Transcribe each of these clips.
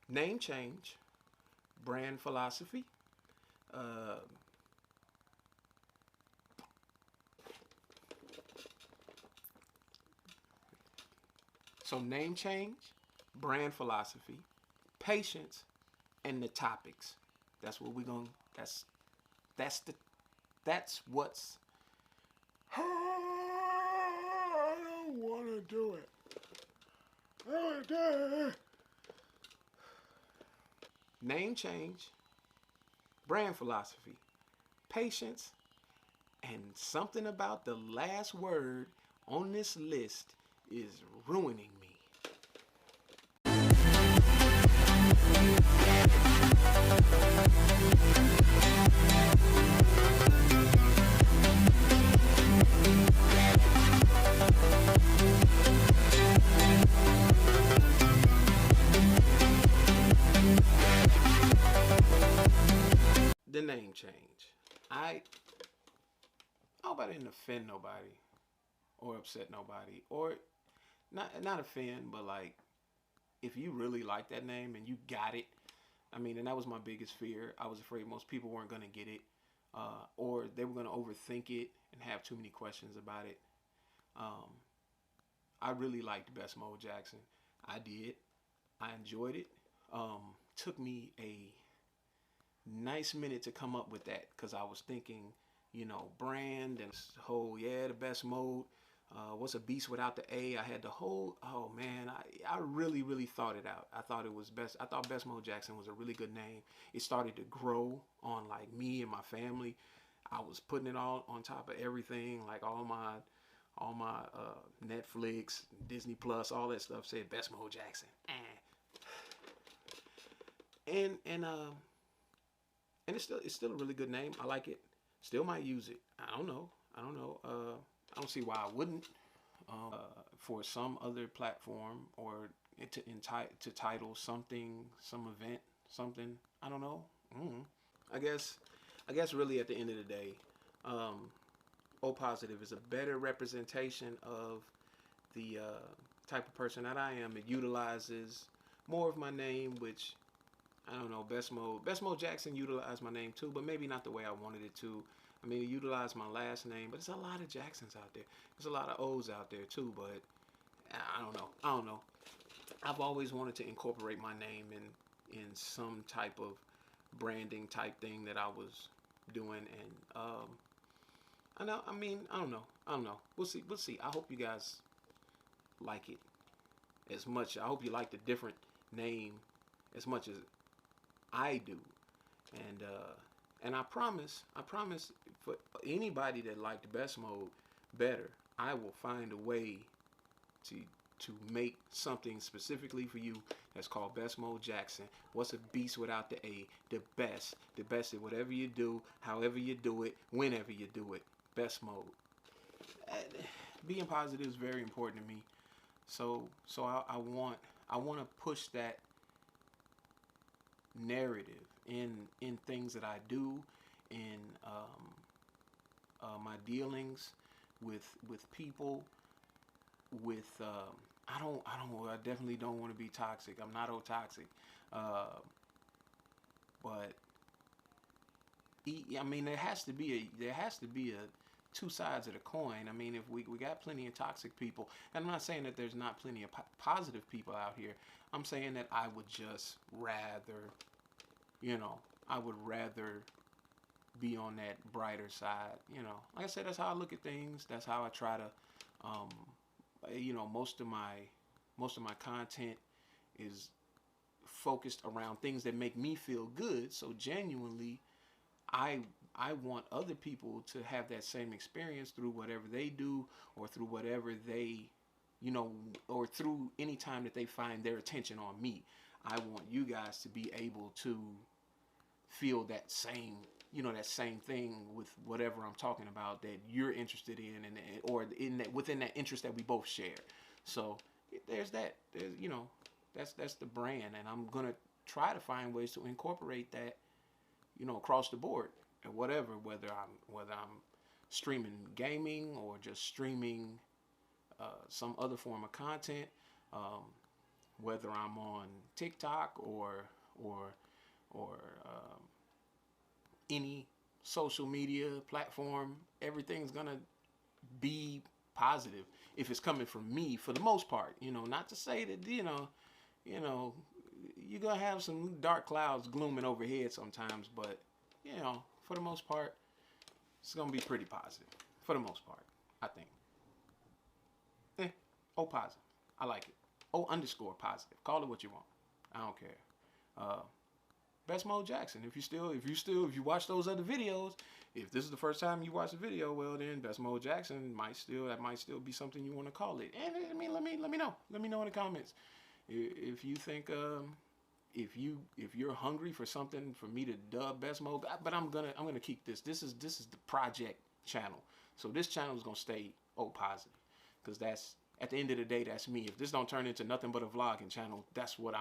Name change, brand philosophy. Uh, so name change, brand philosophy, patience, and the topics. That's what we're going. That's the that's what's. I don't want to do it. Name change, brand philosophy, patience, and something about the last word on this list is ruining me. The name change. I hope I didn't offend nobody or upset nobody or not offend, but like if you really like that name and you got it, I mean, and that was my biggest fear. I was afraid most people weren't gonna get it, or they were gonna overthink it and have too many questions about it. Um, I really liked Best Mode Jackson. I did. I enjoyed it. Took me a nice minute to come up with that because I was thinking, brand and whole, yeah, the best mode. What's a beast without the A? I had the whole, oh man, I really, really thought it out. I thought it was best. I thought Best Mode Jackson was a really good name. It started to grow on like me and my family. I was putting it all on top of everything, like all my Netflix, Disney Plus, all that stuff said Best Mode Jackson. And it's still a really good name. I like it. Still might use it. I don't know. I don't know. I don't see why I wouldn't. For some other platform or to title something, some event, something. I don't know. Mm. I guess. I guess really at the end of the day, um, O Positive is a better representation of the type of person that I am. It utilizes more of my name, which I don't know. Best Mode Jackson utilized my name too, but maybe not the way I wanted it to. I mean, it utilized my last name, but there's a lot of Jacksons out there. There's a lot of O's out there too, but I don't know. I don't know. I've always wanted to incorporate my name in some type of branding type thing that I was doing, and I know. I mean, I don't know. I don't know. We'll see. We'll see. I hope you guys like it as much. I hope you like the different name as much as I do, and I promise for anybody that liked Best Mode better, I will find a way to make something specifically for you that's called Best Mode Jackson. What's a beast without the A? The best at whatever you do, however you do it, whenever you do it. Best Mode. Being positive is very important to me. So I want to push that narrative in things that I do, in my dealings with people, with I definitely don't want to be toxic. I'm not toxic, uh, but I mean there has to be a two sides of the coin. I mean, if we got plenty of toxic people, and I'm not saying that there's not plenty of positive people out here. I'm saying that I would just rather, you know, I would rather be on that brighter side. Like I said, that's how I look at things. That's how I try to, um, most of my content is focused around things that make me feel good. So genuinely, I I want other people to have that same experience through whatever they do or through whatever they, or through any time that they find their attention on me. I want you guys to be able to feel that same thing with whatever I'm talking about that you're interested in, and or in that within that interest that we both share. So there's that. That's the brand, and I'm gonna try to find ways to incorporate that, across the board, and whether I'm streaming gaming or just streaming some other form of content. Um, whether I'm on TikTok or or any social media platform. Everything's gonna be positive if it's coming from me for the most part. Not to say that you know, you're gonna have some dark clouds glooming overhead sometimes, but for the most part, it's gonna be pretty positive. For the most part, I think. O positive. I like it. O_positive. Call it what you want. I don't care. Uh, Best Mo Jackson. If you watch those other videos, if this is the first time you watch the video, well then Best Mo Jackson might still be something you want to call it. And I mean, let me know. Let me know in the comments if you think if you're hungry for something for me to dub Best Mo. But I'm gonna keep this. This is the project channel. So this channel is gonna stay O positive because that's at the end of the day, that's me. If this don't turn into nothing but a vlogging channel, that's what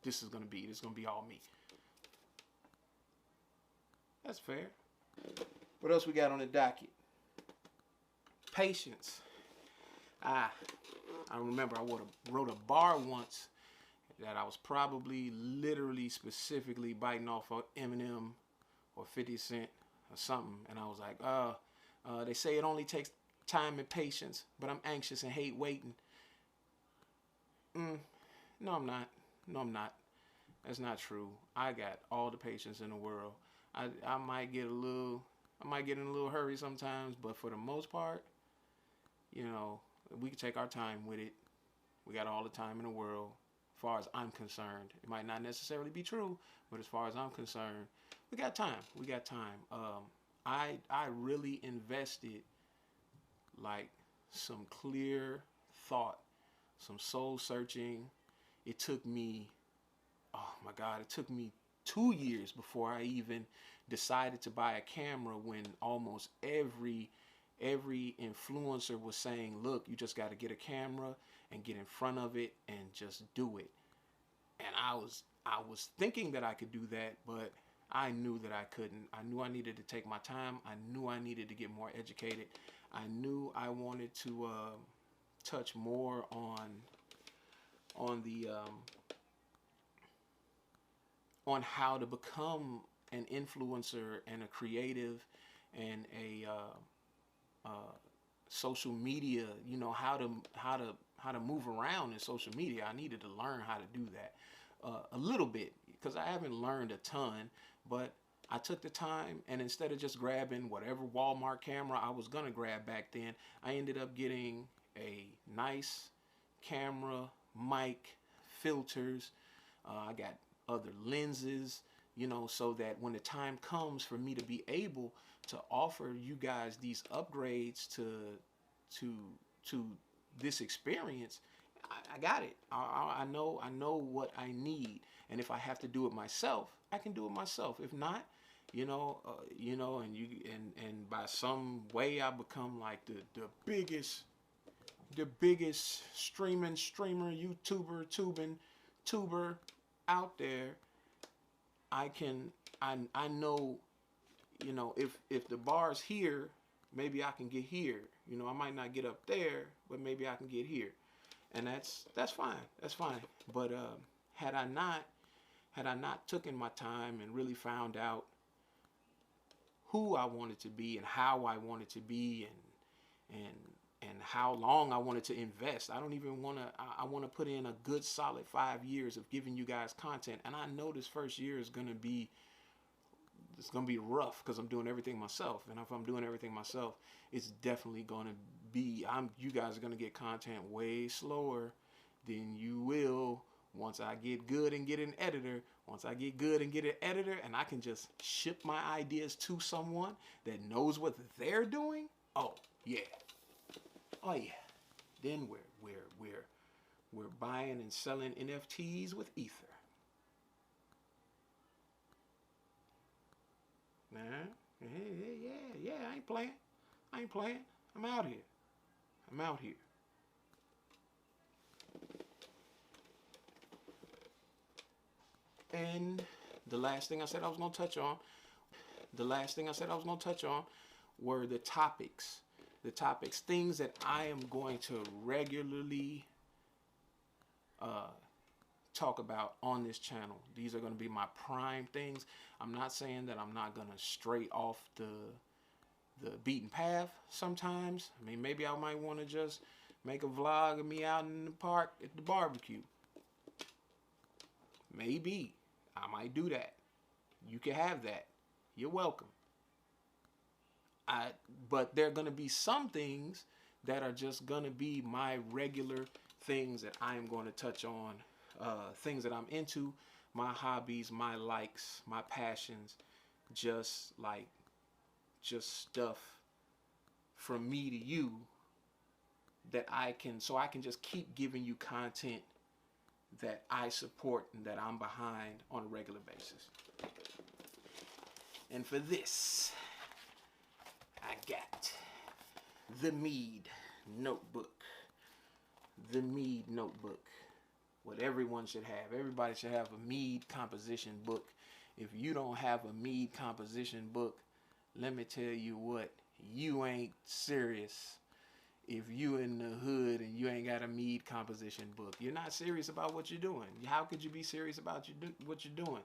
this is gonna be. This is gonna be all me. That's fair. What else we got on the docket? Patience. I remember I wrote a bar once that I was probably literally specifically biting off of Eminem or 50 Cent or something. And I was like, they say it only takes time and patience, but I'm anxious and hate waiting. No, I'm not. No, I'm not. That's not true. I got all the patience in the world. I might get in a little hurry sometimes, but for the most part, we can take our time with it. We got all the time in the world, as far as I'm concerned. It might not necessarily be true, but as far as I'm concerned, we got time. We got time. I really invested like some clear thought, some soul searching. It took me, oh my God, it took me 2 years before I even decided to buy a camera, when almost every influencer was saying, look, you just got to get a camera and get in front of it and just do it. And I was thinking that I could do that, but I knew that I couldn't. I knew I needed to take my time. I knew I needed to get more educated. I knew I wanted to touch more on the on how to become an influencer and a creative and a social media. How to move around in social media. I needed to learn how to do that a little bit, because I haven't learned a ton, but I took the time, and instead of just grabbing whatever Walmart camera I was gonna grab back then, I ended up getting a nice camera, mic, filters. I got other lenses, so that when the time comes for me to be able to offer you guys these upgrades to this experience, I got it. I know what I need, and if I have to do it myself, I can do it myself. If not, and by some way I become like the biggest streamer, YouTuber, tuber out there. I know, if the bar's here, maybe I can get here. I might not get up there, but maybe I can get here. And that's fine. That's fine. But had I not taken my time and really found out who I wanted to be and how I wanted to be and how long I wanted to invest. I don't even want to, I want to put in a good solid 5 years of giving you guys content. And I know this first year is going to be, it's going to be rough because I'm doing everything myself. And if I'm doing everything myself, it's definitely going to be, you guys are going to get content way slower than you will once I get good and get an editor. Once I get good and get an editor and I can just ship my ideas to someone that knows what they're doing. Oh yeah. Oh yeah. Then we're buying and selling NFTs with Ether. Nah, yeah, I ain't playing. I'm out here. And the last thing I said I was going to touch on, were the topics. Things that I am going to regularly talk about on this channel. These are going to be my prime things. I'm not saying that I'm not going to stray off the beaten path sometimes. I mean, maybe I might want to just make a vlog of me out in the park at the barbecue. Maybe I might do that. You can have that. You're welcome. But there are going to be some things that are just going to be my regular things that I am going to touch on. Things that I'm into, my hobbies, my likes, my passions, just stuff from me to you that I can just keep giving you content that I support and that I'm behind on a regular basis. And for this, I got the Mead Notebook. The Mead Notebook. What everyone should have. Everybody should have a Mead composition book. If you don't have a Mead composition book, let me tell you what, you ain't serious. If you in the hood and you ain't got a Mead composition book, you're not serious about what you're doing. How could you be serious about what you're doing?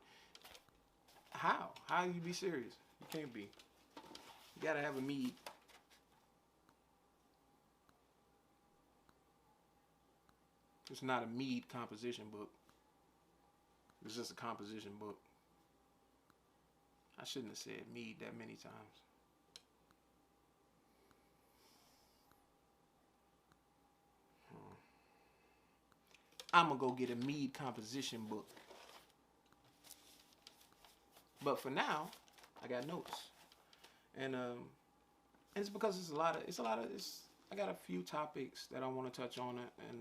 How you be serious? You can't be. You gotta have a Mead. It's not a Mead composition book. It's just a composition book. I shouldn't have said Mead that many times. I'm going to go get a Mead composition book. But for now, I got notes. And it's because I got a few topics that I want to touch on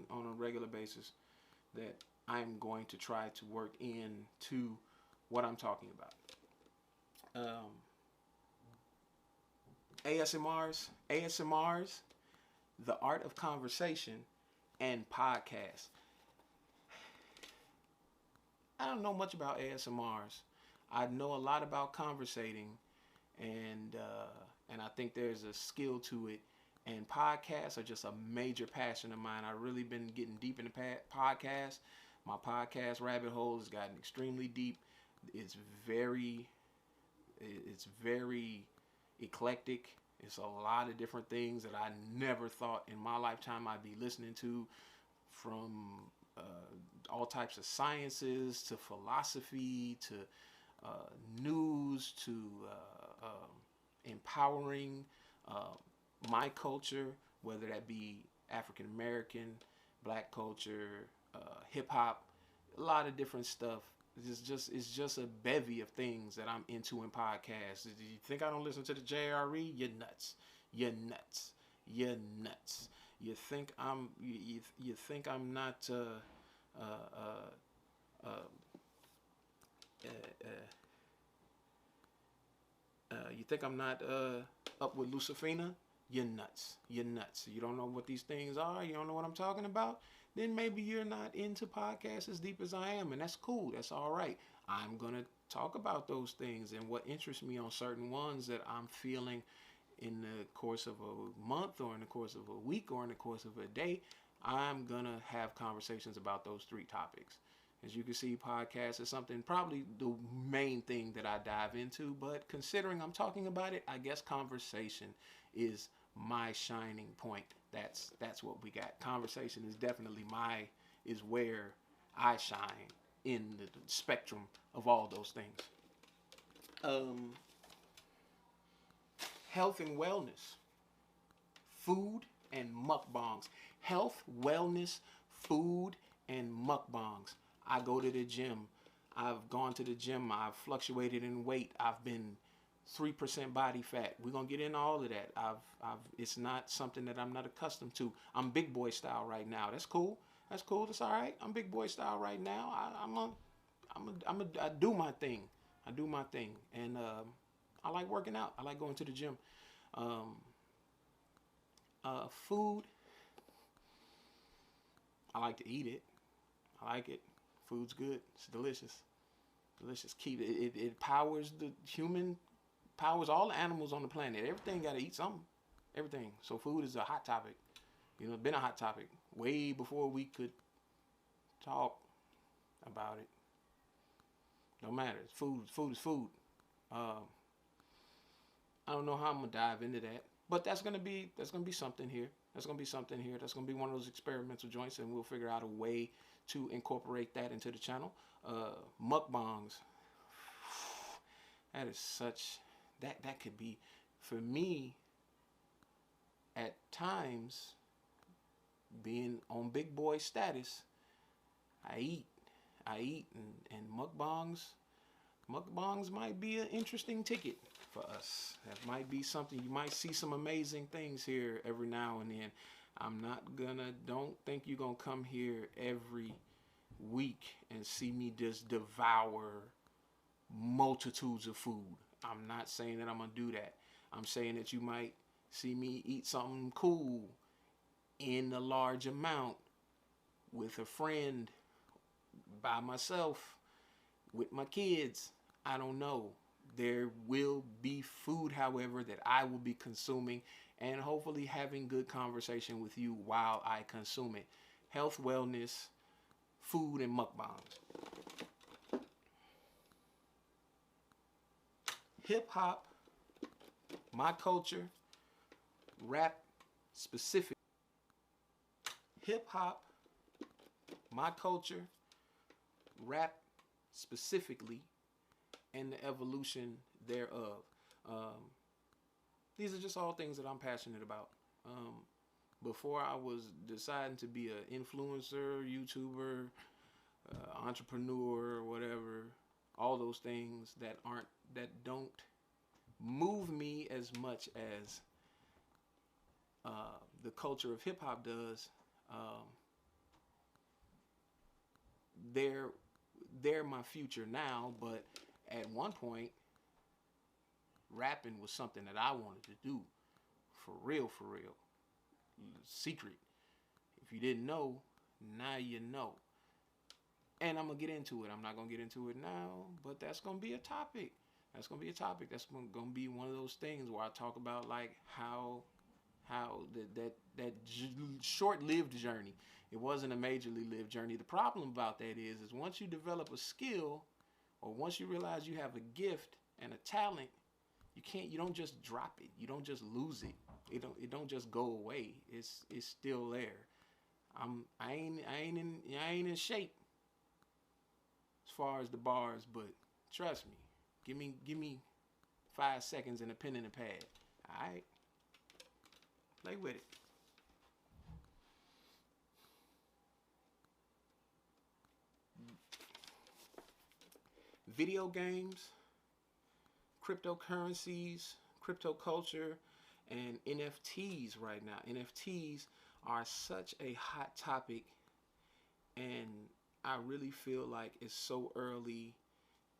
on a regular basis that I'm going to try to work into what I'm talking about. ASMRs, the art of conversation, and podcasts. I don't know much about ASMRs. I know a lot about conversating, and I think there's a skill to it. And podcasts are just a major passion of mine. I've really been getting deep into podcasts. My podcast rabbit hole has gotten extremely deep. It's very eclectic. It's a lot of different things that I never thought in my lifetime I'd be listening to, from all types of sciences to philosophy to news to empowering my culture, whether that be African American, black culture, hip hop, a lot of different stuff. It's just a bevy of things that I'm into in podcasts. Do you think I don't listen to the JRE? You're nuts. You're nuts. You're nuts. You think I'm not you think I'm not up with Lucifina? You're nuts. You're nuts. You don't know what these things are? You don't know what I'm talking about? Then maybe you're not into podcasts as deep as I am, and that's cool. That's all right. I'm going to talk about those things and what interests me on certain ones that I'm feeling in the course of a month or in the course of a week or in the course of a day. I'm going to have conversations about those three topics. As you can see, podcast is something, probably the main thing that I dive into, but considering I'm talking about it, I guess conversation is my shining point. That's what we got. Conversation is definitely is where I shine in the spectrum of all those things. Health and wellness, food and mukbangs. Health, wellness, food, and mukbangs. I go to the gym. I've gone to the gym. I've fluctuated in weight. I've been 3% body fat. We're gonna get into all of that. It's not something that I'm not accustomed to. I'm big boy style right now. That's cool. That's cool. That's all right. I'm big boy style right now. I do my thing. I do my thing, and I like working out. I like going to the gym. Food. I like to eat it. I like it. Food's good. It's delicious. Delicious. Keep it. It powers the human. Powers all the animals on the planet. Everything got to eat something. Everything. So food is a hot topic. You know, it's been a hot topic way before we could talk. about it. No matter. Food. Food is food. Um, I don't know how I'm gonna dive into that, but that's gonna be something here. That's gonna be something here. That's gonna be one of those experimental joints, and we'll figure out a way to incorporate that into the channel. Mukbangs. That is such that could be for me at times being on big boy status. I eat, and mukbangs might be an interesting ticket for us. That might be something. You might see some amazing things here every now and then. Don't think you're gonna come here every week and see me just devour multitudes of food. I'm not saying that I'm gonna do that. I'm saying that you might see me eat something cool in a large amount with a friend, by myself, with my kids. I don't know. There will be food, however, that I will be consuming and hopefully having good conversation with you while I consume it. Health, wellness, food, and mukbangs. Hip hop, my culture, rap specific. Hip hop, my culture, rap specifically, and the evolution thereof. Um, these are just all things that I'm passionate about. Before I was deciding to be an influencer, YouTuber, entrepreneur, whatever, all those things that don't move me as much as the culture of hip hop does. Um, they're my future now, but at one point, rapping was something that I wanted to do for real, for real. Secret. If you didn't know, now you know. And I'm gonna get into it. I'm not gonna get into it now, but that's gonna be a topic. That's gonna be a topic. That's gonna be one of those things where I talk about like how that short-lived journey. It wasn't a majorly lived journey. The problem about that is once you develop a skill, or once you realize you have a gift and a talent, you don't just drop it. You don't just lose it. It don't just go away. It's still there. I ain't in shape as far as the bars, but trust me, give me 5 seconds and a pen and a pad. All right, play with it. Video games, cryptocurrencies, crypto culture, and NFTs right now. NFTs are such a hot topic, and I really feel like it's so early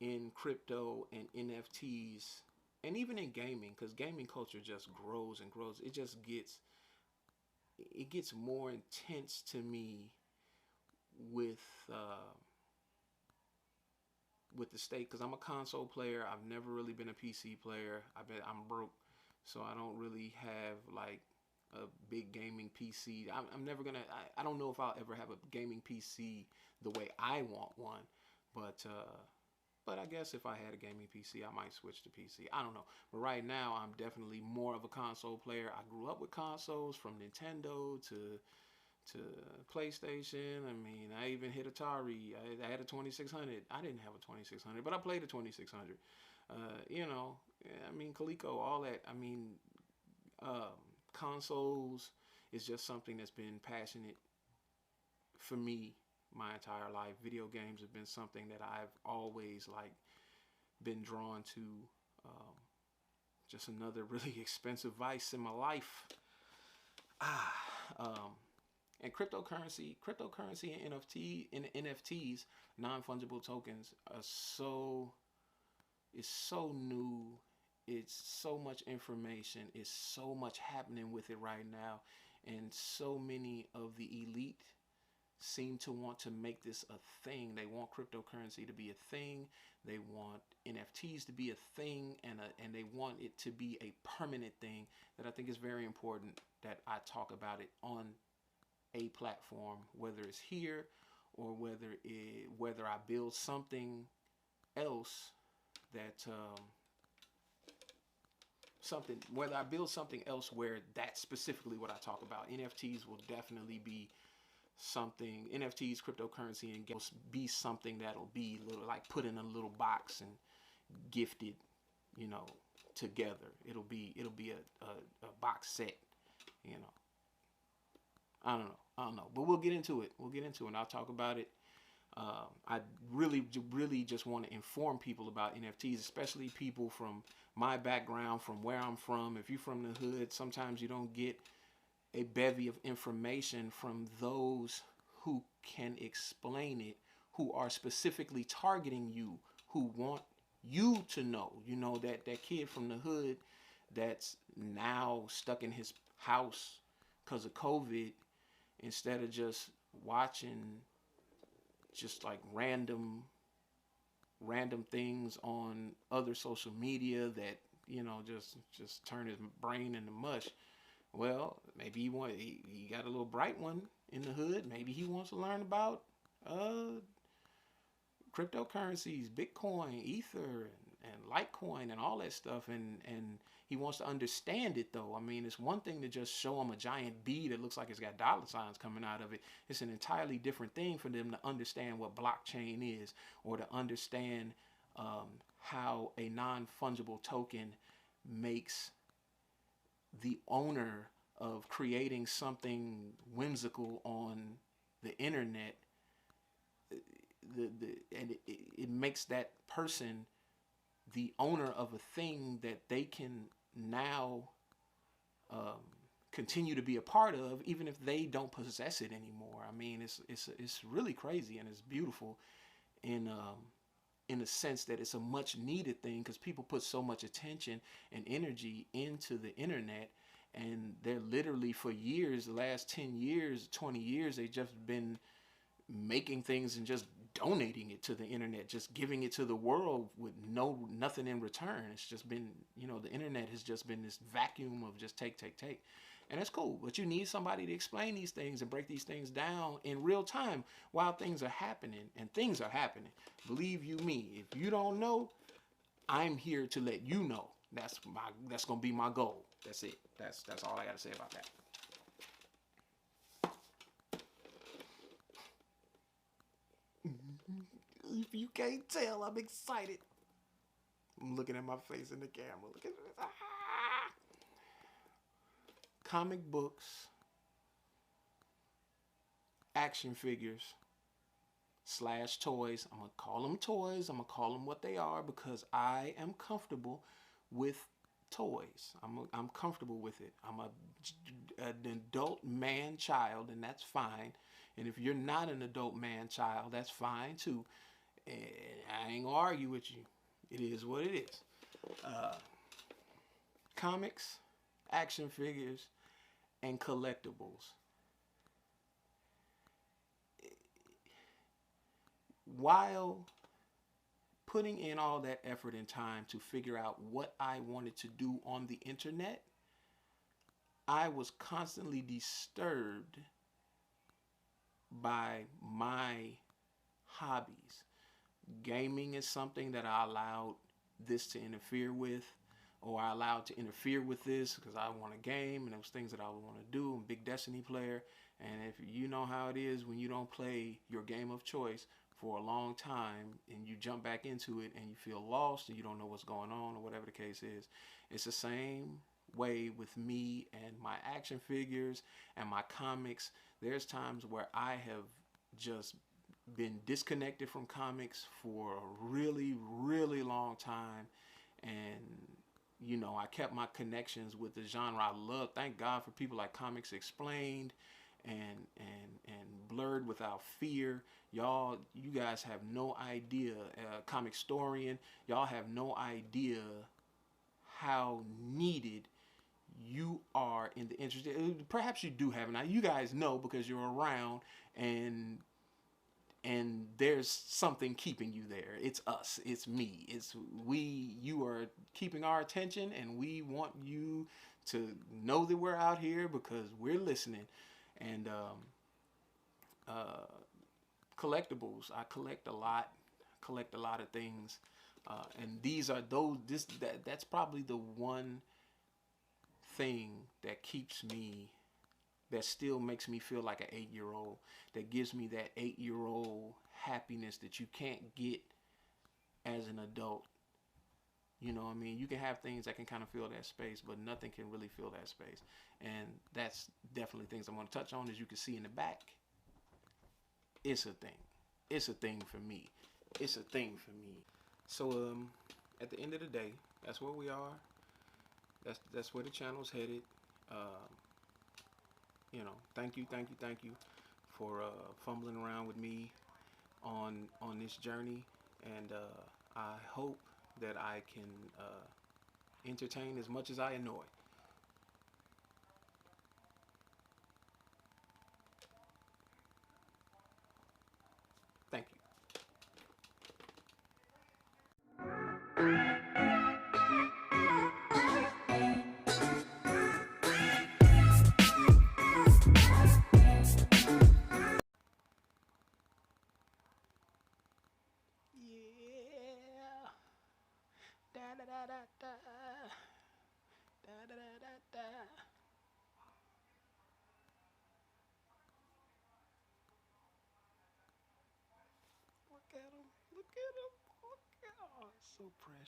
in crypto and NFTs, and even in gaming, because gaming culture just grows and grows. It gets more intense to me with uh, with the state, because I'm a console player. I've never really been a PC player. I'm broke, so I don't really have like a big gaming PC. I'm never gonna. I don't know if I'll ever have a gaming PC the way I want one, but I guess if I had a gaming PC, I might switch to PC. I don't know. But right now, I'm definitely more of a console player. I grew up with consoles from Nintendo to PlayStation. I mean, I even hit Atari. I had a 2600. I didn't have a 2600, but I played a 2600. I mean, Coleco, all that. I mean, consoles is just something that's been passionate for me my entire life. Video games have been something that I've always like been drawn to. Um, just another really expensive vice in my life. Ah, and cryptocurrency and NFTs, non-fungible tokens, are it's so new. It's so much information. It's so much happening with it right now, and so many of the elite seem to want to make this a thing. They want cryptocurrency to be a thing. They want NFTs to be a thing, and they want it to be a permanent thing. That I think is very important that I talk about it on a platform, whether it's here or whether I build something else that whether I build something else where that's specifically what I talk about. NFTs will definitely be something. NFTs, cryptocurrency, and games be something that'll be little, like put in a little box and gifted, you know, together. It'll be a box set, you know. I don't know, but we'll get into it. And I'll talk about it. I really just want to inform people about NFTs, especially people from my background, from where I'm from. If you're from the hood, sometimes you don't get a bevy of information from those who can explain it, who are specifically targeting you, who want you to know. You know, that kid from the hood that's now stuck in his house because of COVID, instead of just watching just like random things on other social media that, you know, just turn his brain into mush. Well, maybe he got a little bright one in the hood. Maybe he wants to learn about cryptocurrencies, Bitcoin, Ether, and Litecoin, and all that stuff, and he wants to understand it, though. I mean, it's one thing to just show him a giant bee that looks like it's got dollar signs coming out of it. It's an entirely different thing for them to understand what blockchain is, or to understand how a non-fungible token makes the owner of creating something whimsical on the internet, and it makes that person the owner of a thing that they can now continue to be a part of, even if they don't possess it anymore. I mean, it's really crazy, and it's beautiful in the sense that it's a much needed thing, because people put so much attention and energy into the internet, and they're literally, for years, the last 10 years, 20 years, they've just been making things and just donating it to the internet, just giving it to the world with nothing in return. It's just been, you know, the internet has just been this vacuum of just take. And that's cool, but you need somebody to explain these things and break these things down in real time while things are happening, and things are happening. Believe you me, if you don't know, I'm here to let you know. That's gonna be my goal. That's it. That's all I gotta say about that. If you can't tell, I'm excited. I'm looking at my face in the camera. Look at this. Comic books, action figures / toys. I'm gonna call them toys. I'm gonna call them what they are, because I am comfortable with toys. I'm comfortable with it. I'm an adult man child, and that's fine. And if you're not an adult man child, that's fine too. And I ain't gonna argue with you. It is what it is. Comics, action figures, and collectibles. While putting in all that effort and time to figure out what I wanted to do on the internet, I was constantly disturbed by my hobbies. Gaming is something that I allowed this to interfere with, or I allowed to interfere with this because I want to game, and those things that I would want to do. I'm a big Destiny player, and if you know how it is when you don't play your game of choice for a long time and you jump back into it and you feel lost and you don't know what's going on, or whatever the case is, it's the same way with me and my action figures and my comics. There's times where I have just been disconnected from comics for a really long time, and you know, I kept my connections with the genre I love. Thank God for people like Comics Explained and Blurred Without Fear. Y'all, you guys have no idea. Comic Storian, y'all have no idea how needed you are in the industry. Perhaps you do have, now you guys know because you're around, and there's something keeping you there. It's us, it's me, it's we. You are keeping our attention, and we want you to know that we're out here because we're listening. And collectibles. I collect a lot, collect a lot of things, and these are those. That's probably the one thing that keeps me, that still makes me feel like an 8-year old, that gives me that 8-year old happiness that you can't get as an adult. You know what I mean? You can have things that can kind of fill that space, but nothing can really fill that space. And that's definitely things I'm going to touch on. As you can see in the back, it's a thing. It's a thing for me. It's a thing for me. So at the end of the day, that's where we are. That's where the channel's headed. You know, thank you for fumbling around with me on this journey, and I hope that I can entertain as much as I annoy. Thank you. Yeah. Da da da da da. Da da da da da. Look at him. Look at him. Look at him. Oh, so precious.